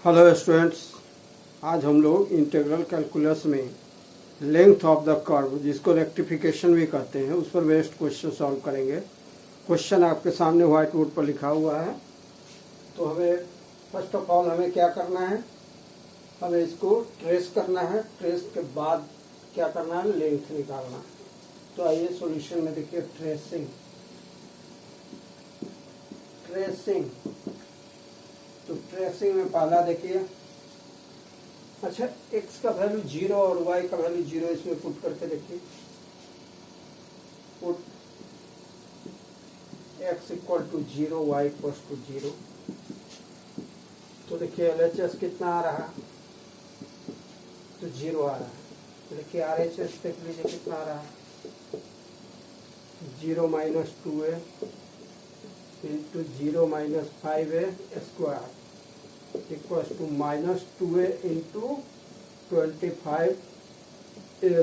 Hello students, आज हम लोग इंटीग्रल कैलकुलस में लेंथ ऑफ द कर्व, जिसको रेक्टिफिकेशन भी कहते हैं, उस पर बेस्ड क्वेश्चन सॉल्व करेंगे। क्वेश्चन आपके सामने व्हाइट बोर्ड पर लिखा हुआ है। तो हमें फर्स्ट ऑफ ऑल हमें क्या करना है, हमें इसको ट्रेस करना है। ट्रेस के बाद क्या करना है, लेंथ निकालना है। तो आइए सॉल्यूशन में देखिए, ट्रेसिंग। तो ट्रेसिंग में पहला देखिए, अच्छा x का वैल्यू 0 और y का वैल्यू 0 इसमें पुट करके देखिए। Put x equal to 0, y equal to 0। तो देखिए LHS कितना आ रहा है, तो 0 आ रहा है। तो देखिए RHS देख लीजिए कितना आ रहा है, 0 minus 2a into 0 minus 5a square equals to minus 2a into 25a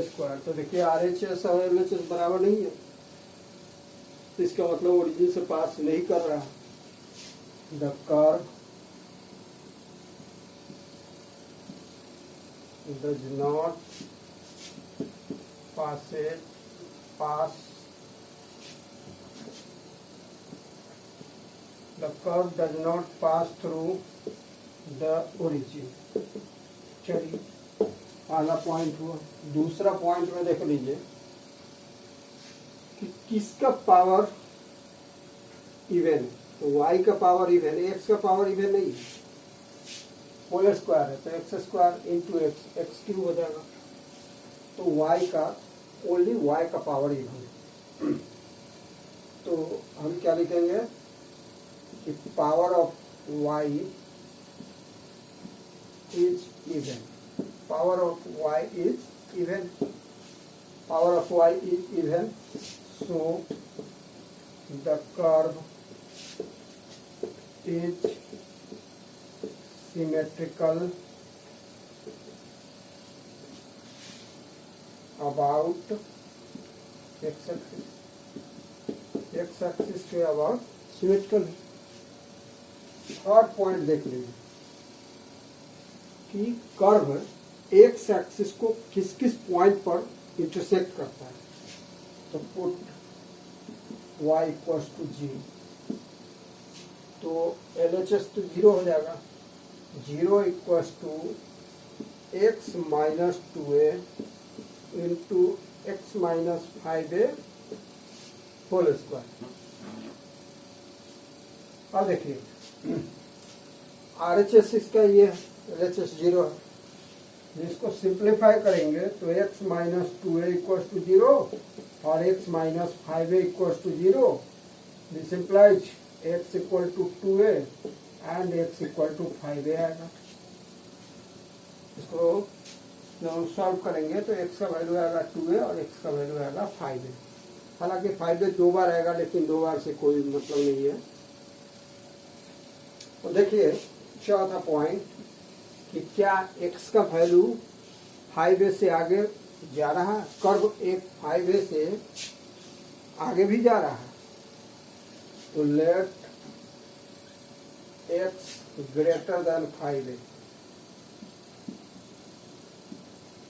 square. तो देखिए RHS और LHS बराबर नहीं है, तो इसका मतलब ओरिजिन से पास नहीं कर रहा। The curve does not pass the curve does not pass through the origin। चलिए पहला पॉइंट हुआ। दूसरा पॉइंट में देख लीजिए कि किसका पावर इवन है। तो y का पावर इवन, x का पावर इवन नहीं है, होल स्क्वायर है। तो x square into x cube हो जाएगा। तो y का ओनली y का पावर इवन है। तो हम क्या लिखेंगे कि power of y is even। Power of y is even। Power of y is even, so the curve is symmetrical about x-axis। x-axis के about symmetrical। थर्ड पॉइंट देख लीजिए कि कर्व एक्स एक्सिस को किस किस पॉइंट पर intersect करता है। तो पुट y इक्वल्स टू 0, तो LHS तो 0 हो जाएगा। 0 equals to x minus 2a into x minus 5a whole square. अब देखिए RHS इसका ये LHS 0 है। जिसको सिंप्लीफाई करेंगे तो x minus 2a equals to 0 और x minus 5a equals to 0। This implies x equal to 2a and x equal to 5a आएगा। इसको जब हम सॉल्व करेंगे तो x का वैल्यू आएगा 2a और x का वैल्यू आएगा 5a। हालांकि 5a 2 बार आएगा, लेकिन 2 बार से कोई मतलब नहीं है। तो देखिए चौथा पॉइंट कि क्या x का वैल्यू 5a से आगे जा रहा है। कर्व एक 5a से आगे भी जा रहा है। तो late x greater than 5a,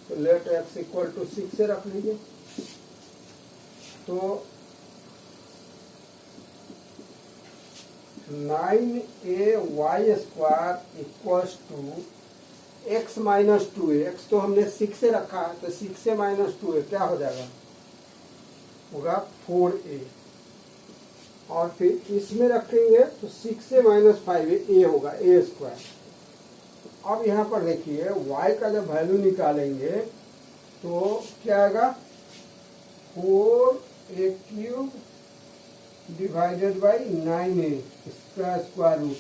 तो लेट x इक्वल टू 6 से रख लीजिए। तो 9ay square equals to x minus 2a। x तो हमने 6 से रखा है, तो 6 से माइनस 2a क्या हो जाएगा, होगा 4a। और फिर इसमें रखेंगे तो 6 से माइनस 5a होगा a स्क्वायर। अब यहाँ पर देखिए y का जब वैल्यू निकालेंगे तो क्या आएगा, 4a cube divided by 9a इसका स्क्वायर रूट।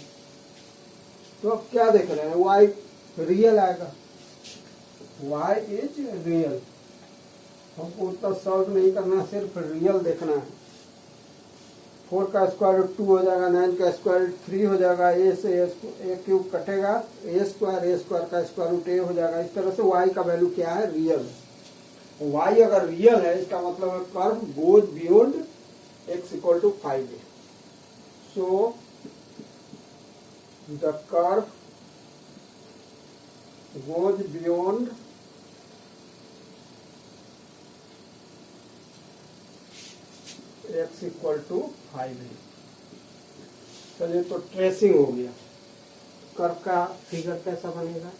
तो अब क्या देख रहे हैं, y रियल आएगा, y इज रियल। हमको उतना सॉल्व नहीं करना, सिर्फ रियल देखना है। 4 का स्क्वायर रूट 2 हो जाएगा, 9 का स्क्वायर रूट 3 हो जाएगा, a से a क्यूब कटेगा, a स्क्वायर का स्क्वायर रूट a हो जाएगा। इस तरह से y का वैल्यू क्या है, रियल। y अगर रियल है इसका मतलब है curve goes beyond x equal to 5a। So the curve goes beyond x equal to 5 है। चलिए तो ट्रेसिंग हो गया। कर्व का फिगर कैसा बनेगा,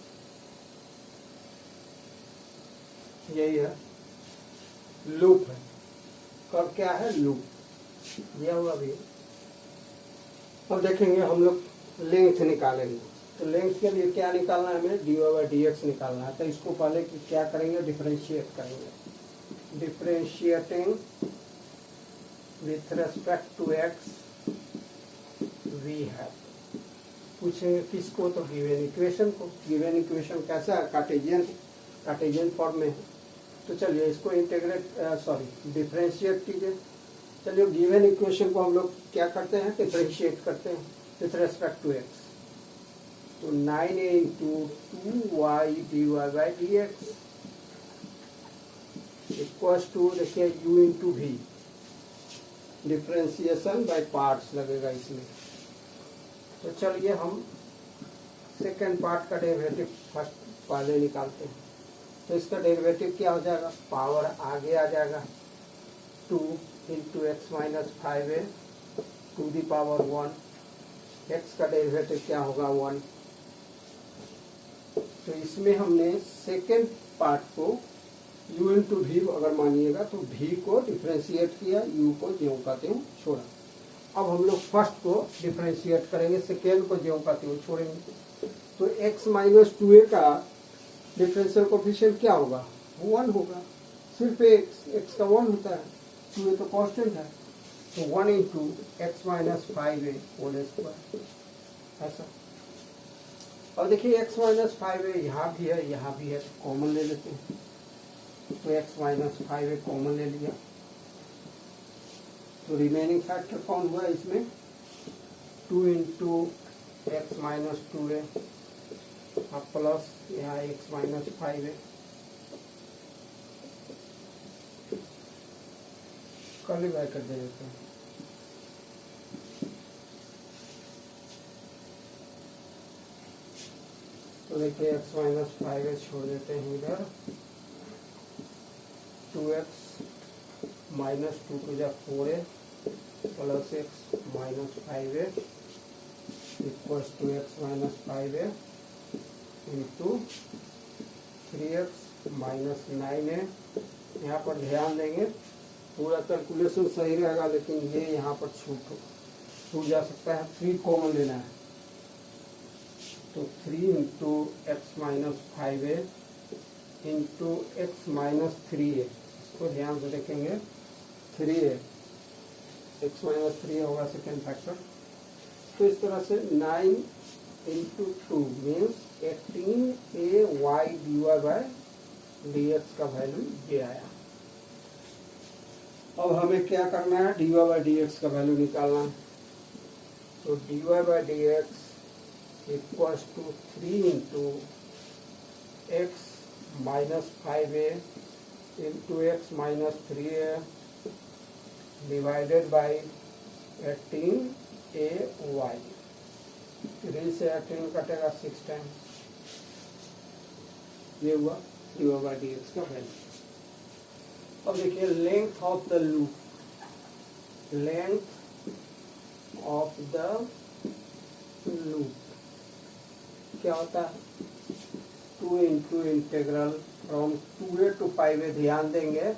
यही है, लूप है। कर्व क्या है, लूप। यह हुआ भी। अब देखेंगे हम लोग लेंथ निकालेंगे। तो लेंथ के लिए क्या निकालना है, हमें dy बाई डी एक्स निकालना है। तो इसको पहले क्या करेंगे, डिफरेंशिएट करेंगे। Differentiating with respect to x v है। पूछेंगे किसको, तो गिवन इक्वेशन को। गिवन इक्वेशन कैसा है, कार्टेशियन फॉर्म में है। तो चलिए इसको इंटीग्रेट डिफरेंशिएट कीजिए। चलिए गिवन इक्वेशन को हम लोग क्या करते हैं, डिफरेंशिएट करते हैं विथ रेस्पेक्ट टू एक्स। तो 9a into 2y dy by d x equals to, देखिए u into v. Differentiation by parts लगेगा इसमें। तो चलिए हम सेकेंड पार्ट का डेरिवेटिव फर्स्ट पहले निकालते हैं। तो इसका डेरिवेटिव क्या हो जाएगा, पावर आगे आ जाएगा 2 into x minus 5a to the power 1। X का डेरिवेटिव क्या होगा, 1। तो इसमें हमने सेकेंड पार्ट को u इंटू वी अगर मानिएगा तो v को डिफरेंशिएट किया, u को ज्यों का त्यों छोड़ा। अब हम लोग फर्स्ट को डिफरेंशिएट करेंगे, सेकेंड को ज्यों का त्यों छोड़ेंगे। तो x माइनस 2a का डिफरेंशियल कोफिशिएंट क्या होगा, 1 होगा। सिर्फ x का 1 होता है, 2a तो कांस्टेंट है। तो 1 into x minus 5a whole square, ऐसा। और देखिए x माइनस 5a यहाँ भी है, यहाँ भी है, कॉमन ले लेते हैं। तो x माइनस 5a कॉमन ले लिया। तो रिमेनिंग फैक्टर कौन हुआ इसमें, 2 into x minus 2a plus यहाँ x minus 5a। Curly bracket दे देते हैं। तो देखिए x माइनस 5a छोड़ देते हैं इधर। 2x माइनस 2 टू जा 4a plus x minus 5a equals to x minus 5a into 3x minus 9a। यहाँ पर ध्यान देंगे, पूरा कैलकुलेशन सही रहेगा, लेकिन ये यहाँ पर छूट जा सकता है। 3 कॉमन लेना है। तो 3 into x minus 5a into x minus 3a, इसको ध्यान से देखेंगे। 3a एक्स माइनस 3 होगा सेकेंड फैक्टर। तो इस तरह से 9 into 2 means 18a y dy by d x का वैल्यू ये आया। अब हमें क्या करना है, dy बाई डी एक्स का वैल्यू निकालना है। तो dy by d x equals to 3 into x minus 5a into x minus 3a divided by 18ay। 3 से 18 कटेगा 6 टाइम्स। ये हुआ dy बाई डी एक्स का वैल्यू। अब देखिए length of the loop, length of the loop क्या होता है, 2 into integral from 2a to 5a। ध्यान देंगे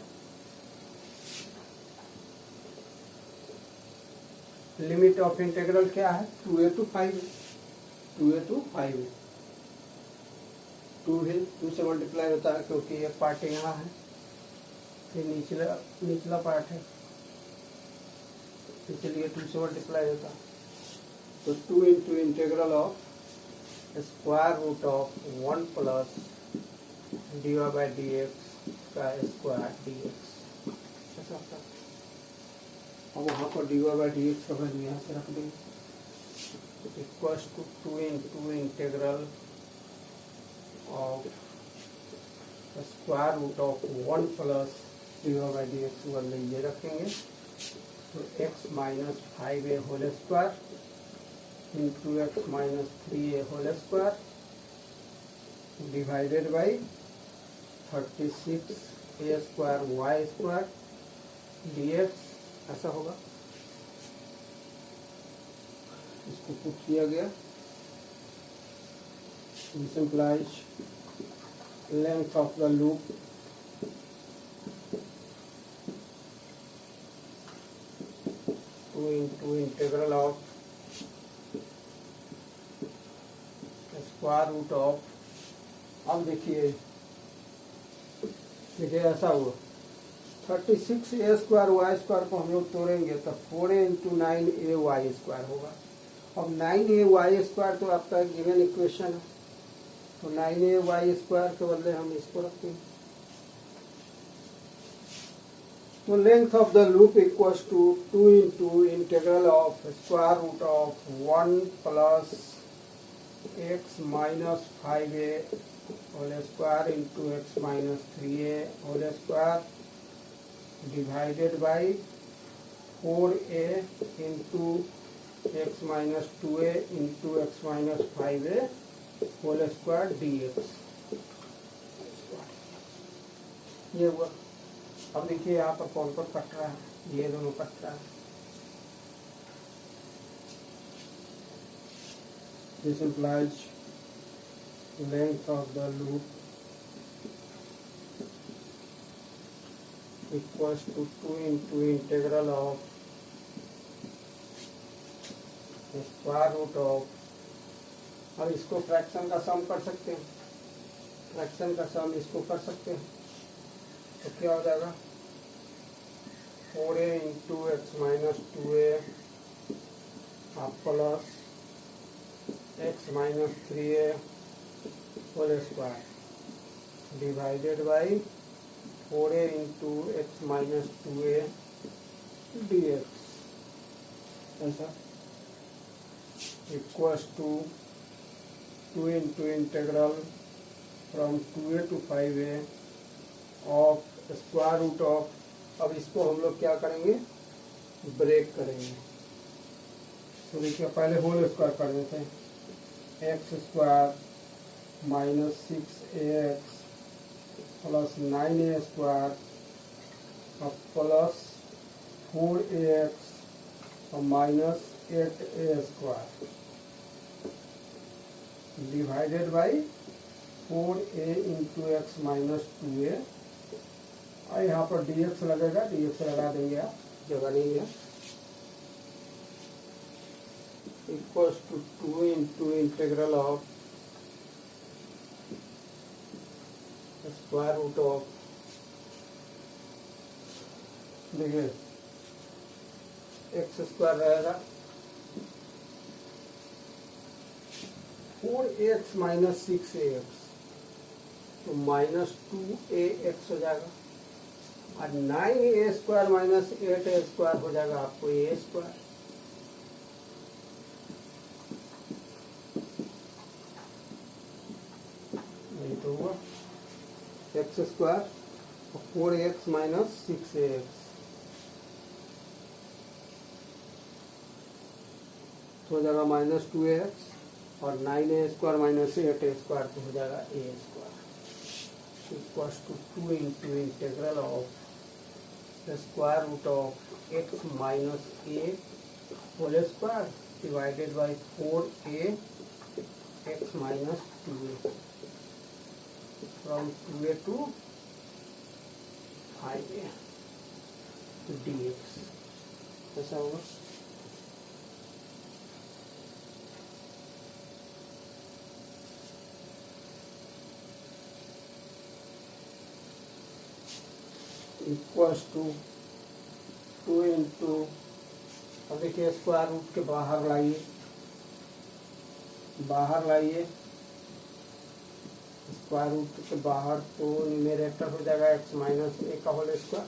लिमिट ऑफ इंटीग्रल क्या है, 2a to 5a। 2a to 5a 2 है, 2 से मल्टीप्लाई होता है क्योंकि एक पार्ट यहाँ है, फिर निचला पार्ट है, इसलिए 2 से मल्टीप्लाई होता है। तो 2 into integral of square root of 1 plus d y by d x का स्क्वायर डी एक्स, ऐसा होता है। अब वहाँ पर d y by d x का वैल्यू यहाँ से रख देंगे equals to 2 into integral of square root of 1 plus d y by d x वाले ये रखेंगे। तो x minus 5a whole square into x minus 3a whole square divided by 36 a square y square dx ऐसा होगा। इसको put किया गया, this implies length of the loop two into integral of square root of, अब देखिए ऐसा हुआ 36 a square y square को हम लोग तोड़ेंगे तो 4 इंटू 9 ए वाई स्क्वायर होगा। अब 9 ए वाई स्क्वायर तो आपका गिवन इक्वेशन है, तो 9 ए वाई स्क्वायर के बदले हम इसको रखते हैं। तो length of the loop equals to 2 into integral of square root of 1 plus x minus 5a whole square into x minus 3a whole square divided by 4a into x minus 2a into x minus 5a whole square dx। ये हुआ। अब देखिए यहाँ पर कौन कौन cut रहा है, ये दोनों कट रहा है। This implies length of the loop equals to 2 into integral of the square root of, अब इसको फ्रैक्शन का सम कर सकते हैं, फ्रैक्शन का सम इसको कर सकते हैं, तो क्या हो जाएगा 4a into x minus 2a plus x minus 3a whole square divided by 4a into x minus 2a dx ऐसा equals to 2 into integral from 2a to 5a of square root of, अब इसको हम लोग क्या करेंगे break करेंगे। तो देखिए पहले होल स्क्वायर कर देते हैं, x square minus 6ax plus 9a square plus 4ax और minus 8a square divided by 4a into x minus 2a, और यहाँ पर dx लगेगा, dx लगा देंगे आप, जगह नहीं है, equals to 2 into integral of square root of, देखिए एक्स स्क्वायर रहेगा 4x माइनस 6ax तो माइनस 2ax हो जाएगा, और 9a square minus 8a square हो जाएगा आपको a स्क्वायर। तो हुआ x square 4x minus 6ax तो हो जाएगा माइनस 2ax, और 9a square minus 8a square तो हो जाएगा a square equals to 2 into integral of the square root of x minus a whole square divided by 4a x minus 2a from 2a to 5a dx ऐसा होगा। Equals to 2 into, अब देखिए square root के बाहर लाइए, बाहर लाइए square root के बाहर, तो न्यूमरेटर हो जाएगा x माइनस a का होल स्क्वायर।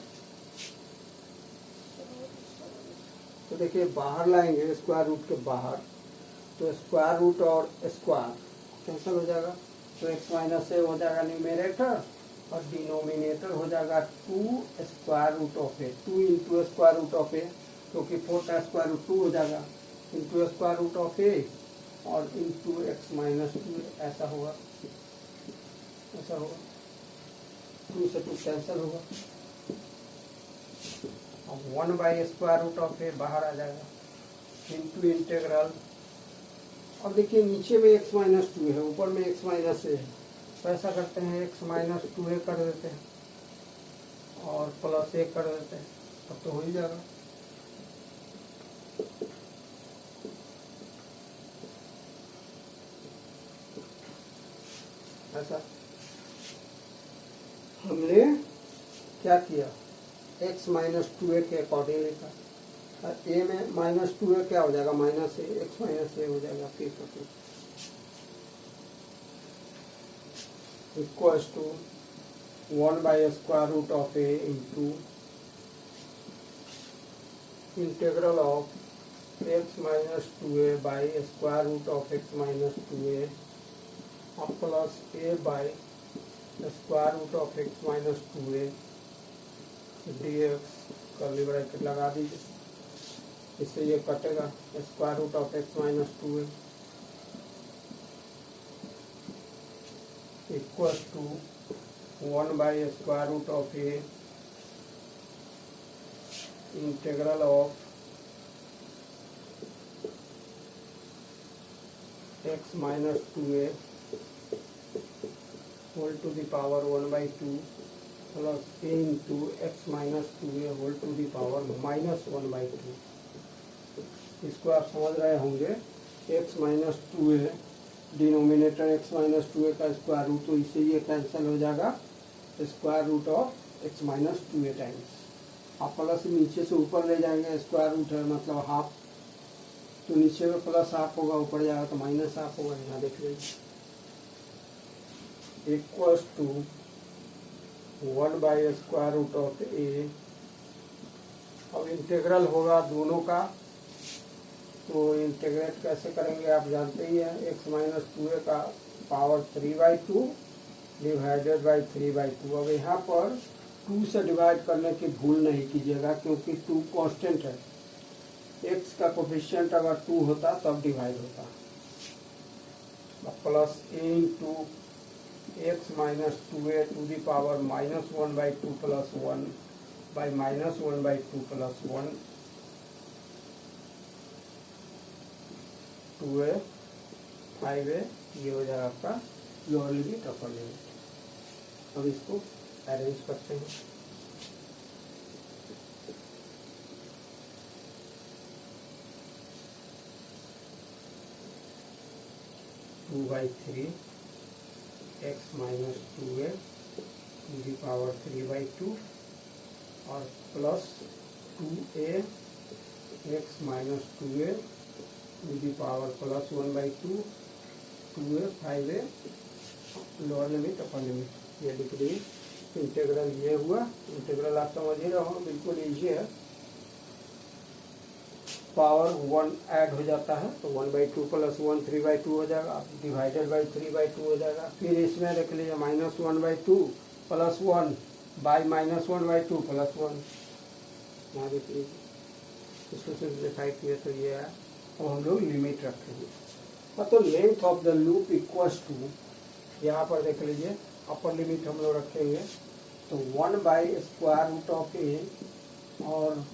तो देखिए बाहर लाएंगे स्क्वायर रूट के बाहर, तो स्क्वायर रूट और स्क्वायर कैंसिल हो जाएगा, तो x माइनस a हो जाएगा न्यूमरेटर, और डिनोमिनेटर हो जाएगा 2 square root of a, 2 into square root of a, क्योंकि 4 का स्क्वायर रूट 2 हो जाएगा, into square root of a और इंटू x माइनस 2 ऐसा होगा। ऐसा होगा, 2 से 2 कैंसिल होगा, अब 1/√a बाहर आ जाएगा, इंटू इंटेग्रल। अब देखिए नीचे में x माइनस 2 है, ऊपर में x माइनस a है, तो ऐसा करते हैं x माइनस 2a कर देते हैं और प्लस a कर देते हैं, तब तो हो ही जाएगा। ऐसा हमने क्या किया, x माइनस 2a के अकॉर्डिंग लिखा, और a में माइनस 2a क्या हो जाएगा, minus a, x minus a हो जाएगा, फिर equals to 1/√a into integral of x minus 2a by √x minus 2a plus a by √x minus 2a dx, curly bracket लगा दीजिए, इससे ये कटेगा √x minus 2a equal to 1/√a integral of x minus 2a whole to the power 1/2 plus a into x minus 2a whole to the power minus 1/2। इसको आप समझ रहे होंगे, x minus 2a denominator x minus 2a का square root, तो इससे ये cancel हो जाएगा, square root of x minus 2a times, आप प्लस नीचे से ऊपर ले जाएंगे, स्क्वायर रूट है मतलब हाफ, तो नीचे में प्लस हाफ होगा, ऊपर जाएगा तो माइनस हाफ होगा, यहाँ देख लीजिए, इक्वल्स टू 1/√a। अब इंटीग्रल होगा दोनों का, तो इंटीग्रेट कैसे करेंगे आप जानते ही हैं, x माइनस 2a का पावर 3/2 डिवाइडेड बाई 3/2। अब यहाँ पर 2 से डिवाइड करने की भूल नहीं कीजिएगा, क्योंकि 2 कांस्टेंट है, x का कोफिशिएंट अगर 2 होता तब डिवाइड होता, plus a into x minus 2a to the power minus 1/2 plus 1 by minus 1/2 plus 1 2a 5a, ये हो जाएगा आपका लोअर लिमिट अपर लिमिट। अब इसको अरेंज करते हैं, two by 3 x minus 2a to the power 3/2 और plus 2a x minus 2a to the power plus 1/2 2a 5a lower limit upper limit, ये लिख दी। इंटीग्रल ये हुआ, इंटीग्रल आप समझ ही रहे हो, बिल्कुल ईजी है, पावर 1 ऐड हो जाता है तो 1/2 प्लस 1 3/2 हो जाएगा, डिवाइडेड बाई 3/2 हो जाएगा, फिर इसमें देख लीजिए minus 1/2 plus 1 by minus 1/2 plus 1, यहाँ देख लीजिए, इसको सिंप्लीफाई किए तो ये है। अब हम लोग लिमिट रखेंगे, मतलब length of the loop equals to, यहाँ पर देख लीजिए अपर लिमिट हम लोग रखेंगे तो 1/√a और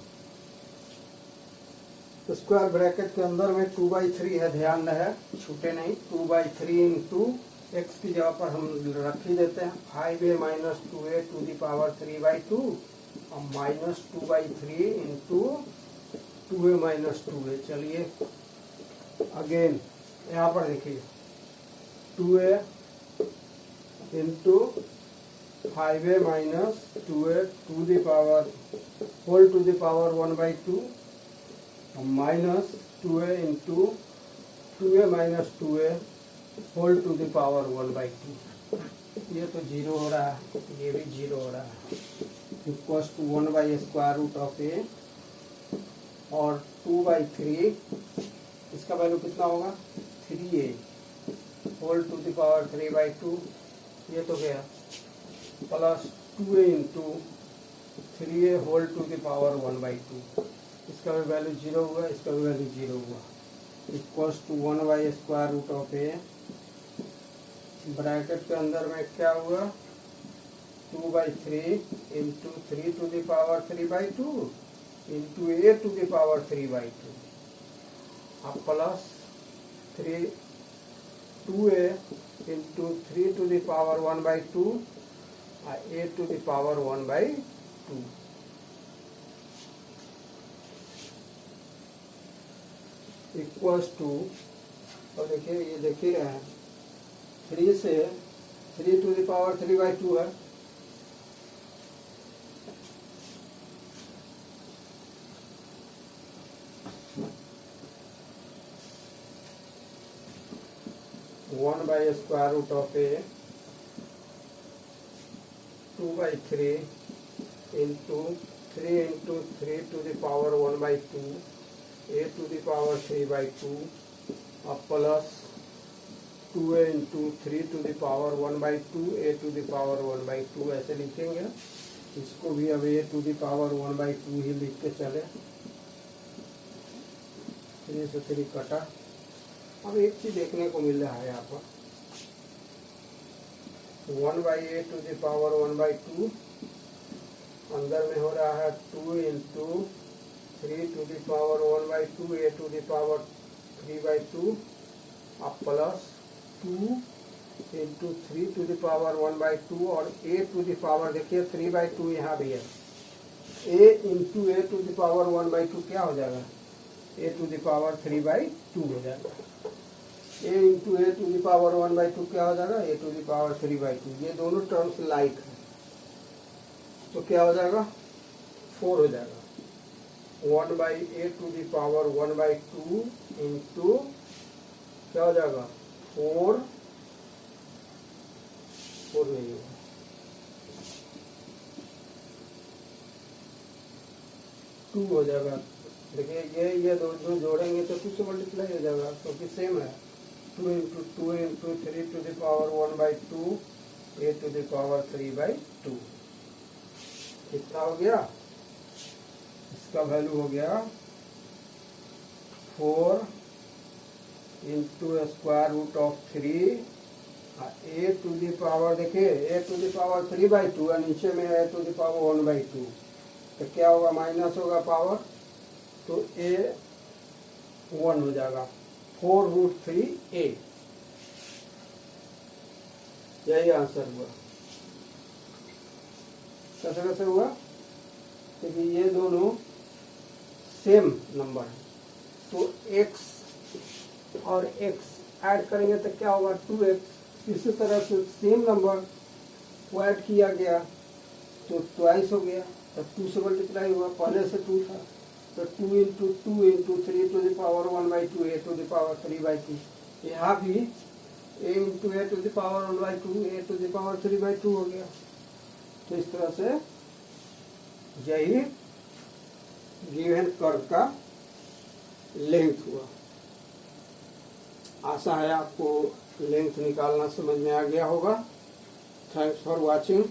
स्क्वायर ब्रैकेट के अंदर में 2/3 है, ध्यान रहे छूटे नहीं, 2/3 इंटू एक्स की जगह पर हम रख ही देते हैं 5a minus 2a to the power 3/2 और minus 2/3 into 2a minus 2a। चलिए अगेन यहाँ पर देखिए 2a into 5a minus 2a to the power whole to the power 1/2 minus 2a into 2a minus 2a whole to the power 1/2। ये तो zero हो रहा है, ये भी जीरो हो रहा है, इक्वल्स टू 1/√a और 2/3, इसका वैल्यू कितना होगा 3a whole to the power 3/2, ये तो गया, plus 2a into 3a whole to the power 1/2, इसका भी वैल्यू जीरो हुआ, इसका भी वैल्यू जीरो हुआ, इक्वल्स टू 1/√a ब्रैकेट के अंदर में क्या हुआ 2/3 इंटू 3^3/2 इंटू a^3/2 अब plus 2a into 3^1/2 a^1/2 equals to, और देखिए ये देख ही रहे हैं 3 से 3^3/2 है, one by square root of a 2/3 into 3 into 3^1/2 a^3/2 अब प्लस 2a इंटू 3^1/2 a^1/2 ऐसे लिखेंगे। इसको भी अब a^1/2 ही लिख के चले, 3 से 3 कटा। अब एक चीज देखने को मिल रहा है यहाँ पर 1/a^1/2 अंदर में हो रहा है 2 इंटू 3^1/2 a^3/2 अब प्लस 2 इंटू 3^1/2 और a⁴ देखिए 3/2 यहाँ भी है, a इंटू a⁴ क्या हो जाएगा a⁴ हो जाएगा, a इंटू a⁴ क्या हो जाएगा a⁴ ये दोनों टर्म्स लाइक है तो क्या हो जाएगा 4 हो जाएगा 1/a⁴ इंटू क्या हो जाएगा 4 नहीं होगा 2 हो जाएगा। देखिए ये दो जोड़ेंगे तो 2 से मल्टीप्लाई हो जाएगा क्योंकि सेम है 2 इंटू 3^1/2 a⁴/2 कितना हो गया, इसका वैल्यू हो गया 4 into square root of 3 a⁴ देखिए a⁴/2 और नीचे में है a⁴/1/2 तो क्या होगा माइनस होगा पावर तो a1 हो जाएगा 4√3a, यही आंसर हुआ। कैसे हुआ क्योंकि ये दोनों सेम नंबर है तो x और x ऐड करेंगे तो क्या होगा 2x, इसी तरह से सेम नंबर को ऐड किया गया तो ट्वाइस हो गया तो 2 से मल्टीप्लाई हुआ, पहले से 2 था तो 2 इंटू 3^1/2 a⁴/3/2 यहाँ भी a इंटू a⁴/1/2 a⁴/3/2 हो गया। तो इस तरह से यही गिवन कर्व का लेंथ हुआ। आशा है आपको लेंथ निकालना समझ में आ गया होगा। Thanks for watching.